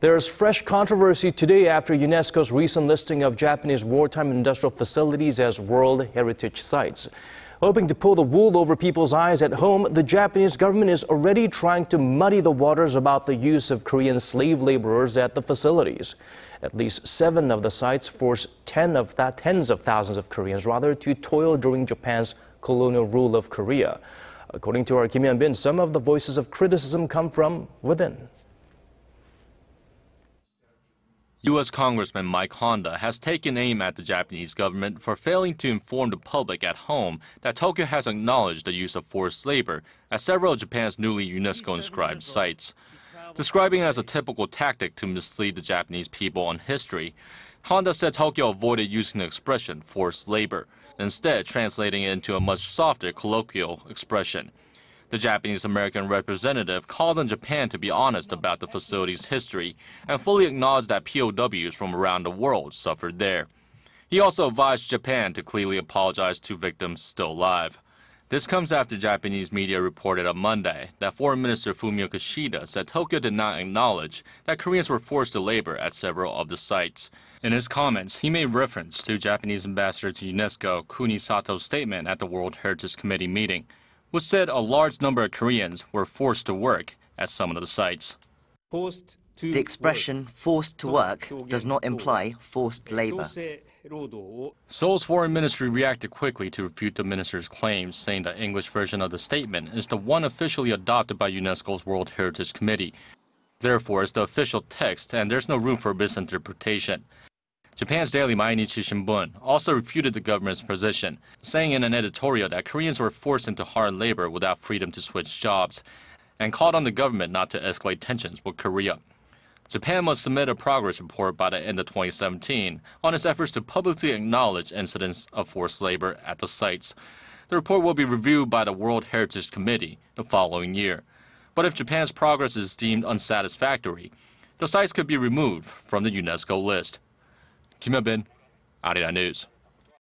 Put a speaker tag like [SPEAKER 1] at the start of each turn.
[SPEAKER 1] There's fresh controversy today after UNESCO's recent listing of Japanese wartime industrial facilities as World Heritage Sites. Hoping to pull the wool over people's eyes at home, the Japanese government is already trying to muddy the waters about the use of Korean slave laborers at the facilities. At least 7 of the sites force tens of thousands of Koreans to toil during Japan's colonial rule of Korea. According to our Kim Hyun, some of the voices of criticism come from within.
[SPEAKER 2] U.S. Congressman Mike Honda has taken aim at the Japanese government for failing to inform the public at home that Tokyo has acknowledged the use of forced labor at several of Japan's newly UNESCO inscribed sites. Describing it as a typical tactic to mislead the Japanese people on history, Honda said Tokyo avoided using the expression forced labor, instead translating it into a much softer colloquial expression. The Japanese-American representative called on Japan to be honest about the facility's history and fully acknowledged that POWs from around the world suffered there. He also advised Japan to clearly apologize to victims still alive. This comes after Japanese media reported on Monday that Foreign Minister Fumio Kishida said Tokyo did not acknowledge that Koreans were forced to labor at several of the sites. In his comments, he made reference to Japanese ambassador to UNESCO Kuni Sato's statement at the World Heritage Committee meeting, which said a large number of Koreans were forced to work at some of the sites.
[SPEAKER 3] The expression forced to work does not imply forced labor.
[SPEAKER 2] Seoul's foreign ministry reacted quickly to refute the minister's claims, saying the English version of the statement is the one officially adopted by UNESCO's World Heritage Committee. Therefore, it's the official text, and there's no room for misinterpretation. Japan's daily Mainichi Shimbun also refuted the government's position, saying in an editorial that Koreans were forced into hard labor without freedom to switch jobs, and called on the government not to escalate tensions with Korea. Japan must submit a progress report by the end of 2017 on its efforts to publicly acknowledge incidents of forced labor at the sites. The report will be reviewed by the World Heritage Committee the following year. But if Japan's progress is deemed unsatisfactory, the sites could be removed from the UNESCO list. Kim Hyun, Arirang News.